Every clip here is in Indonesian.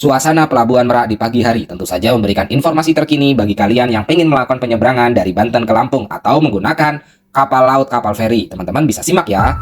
Suasana Pelabuhan Merak di pagi hari tentu saja memberikan informasi terkini bagi kalian yang ingin melakukan penyeberangan dari Banten ke Lampung atau menggunakan kapal laut, kapal feri. Teman-teman bisa simak ya.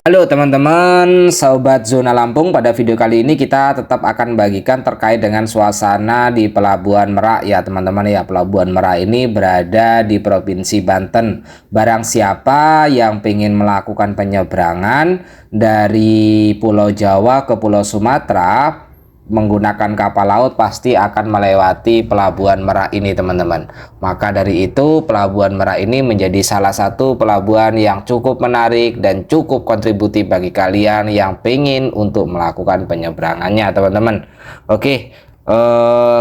Halo teman-teman, Sobat Zona Lampung. Pada video kali ini kita tetap akan bagikan terkait dengan suasana di Pelabuhan Merak ya teman-teman ya. Pelabuhan Merak ini berada di Provinsi Banten. Barang siapa yang ingin melakukan penyeberangan dari Pulau Jawa ke Pulau Sumatera menggunakan kapal laut pasti akan melewati Pelabuhan Merak ini teman-teman. Maka dari itu Pelabuhan Merak ini menjadi salah satu pelabuhan yang cukup menarik dan cukup kontributif bagi kalian yang pengen untuk melakukan penyeberangannya teman-teman. Oke,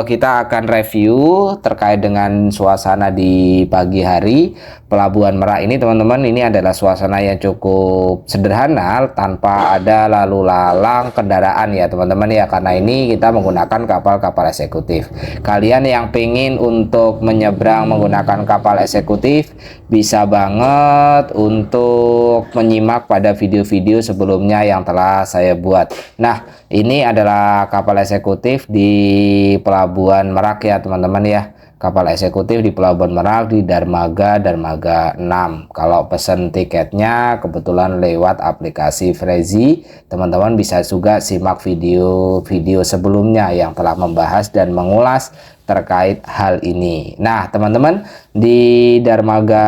kita akan review terkait dengan suasana di pagi hari Pelabuhan Merak ini teman-teman. Ini adalah suasana yang cukup sederhana tanpa ada lalu lalang kendaraan ya teman-teman ya, karena ini kita menggunakan kapal-kapal eksekutif. Kalian yang pengen untuk menyeberang menggunakan kapal eksekutif bisa banget untuk menyimak pada video-video sebelumnya yang telah saya buat. Nah, ini adalah kapal eksekutif di Pelabuhan Merak ya teman-teman ya. Kapal eksekutif di Pelabuhan Merak di Dermaga 6. Kalau pesan tiketnya kebetulan lewat aplikasi Freezy, teman-teman bisa juga simak video-video sebelumnya yang telah membahas dan mengulas terkait hal ini. Nah teman-teman, di Dermaga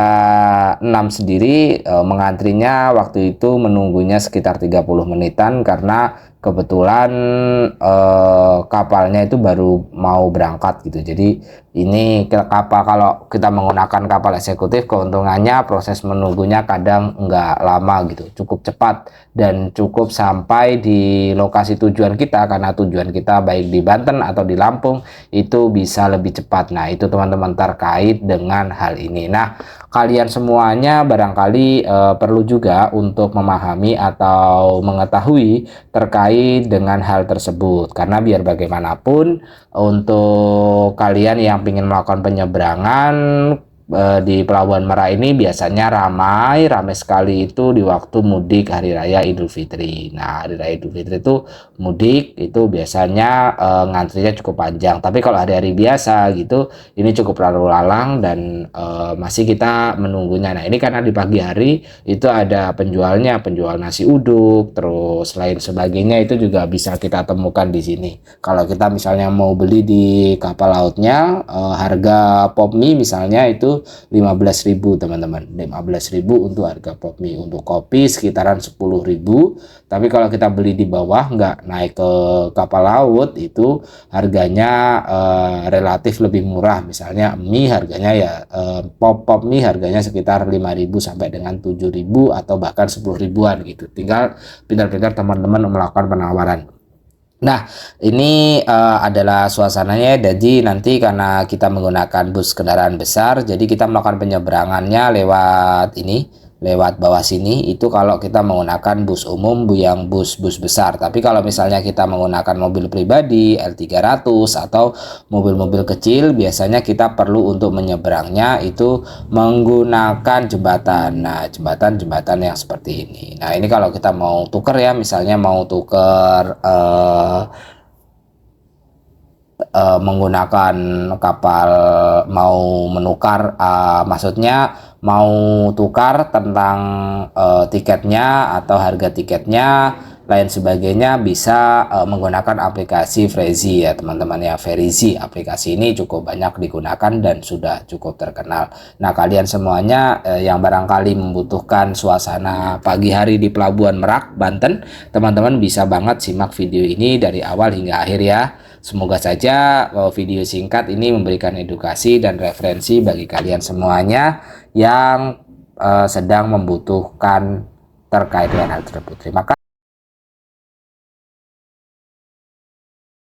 6 sendiri mengantrinya waktu itu menunggunya sekitar 30 menitan karena kebetulan kapalnya itu baru mau berangkat gitu. Jadi ini kapal, kalau kita menggunakan kapal eksekutif keuntungannya proses menunggunya kadang nggak lama gitu, cukup cepat dan cukup sampai di lokasi tujuan kita, karena tujuan kita baik di Banten atau di Lampung itu bisa lebih cepat. Nah itu teman-teman terkait dengan hal ini. Nah kalian semuanya barangkali perlu juga untuk memahami atau mengetahui terkait dengan hal tersebut, karena biar bagaimanapun untuk kalian yang ingin melakukan penyeberangan di Pelabuhan Merak ini biasanya ramai sekali itu di waktu mudik Hari Raya Idul Fitri. Nah Hari Raya Idul Fitri itu mudik itu biasanya ngantrinya cukup panjang, tapi kalau hari-hari biasa gitu ini cukup lalu lalang dan masih kita menunggunya. Nah ini karena di pagi hari itu ada penjualnya, penjual nasi uduk terus lain sebagainya, itu juga bisa kita temukan di sini. Kalau kita misalnya mau beli di kapal lautnya harga pop mie misalnya itu 15.000 teman-teman, 15.000 untuk harga pop mie. Untuk kopi sekitaran 10.000, tapi kalau kita beli di bawah nggak naik ke kapal laut itu harganya relatif lebih murah. Misalnya mie harganya ya pop mie harganya sekitar 5.000 sampai dengan 7.000 atau bahkan 10 ribuan gitu. Tinggal pintar-pintar teman-teman melakukan penawaran. Nah ini adalah suasananya. Jadi nanti karena kita menggunakan bus kendaraan besar, jadi kita melakukan penyeberangannya lewat ini, lewat bawah sini. Itu kalau kita menggunakan bus umum yang bus besar. Tapi kalau misalnya kita menggunakan mobil pribadi L300 atau mobil-mobil kecil, biasanya kita perlu untuk menyeberangnya itu menggunakan jembatan. Nah jembatan yang seperti ini. Nah ini kalau kita mau tuker ya, misalnya mau tuker menggunakan kapal, mau menukar maksudnya mau tukar tentang tiketnya atau harga tiketnya lain sebagainya, bisa menggunakan aplikasi Freezy ya teman-teman ya. Freezy aplikasi ini cukup banyak digunakan dan sudah cukup terkenal. Nah kalian semuanya yang barangkali membutuhkan suasana pagi hari di Pelabuhan Merak Banten, teman-teman bisa banget simak video ini dari awal hingga akhir ya. Semoga saja video singkat ini memberikan edukasi dan referensi bagi kalian semuanya yang sedang membutuhkan terkait dengan hal tersebut. Terima kasih.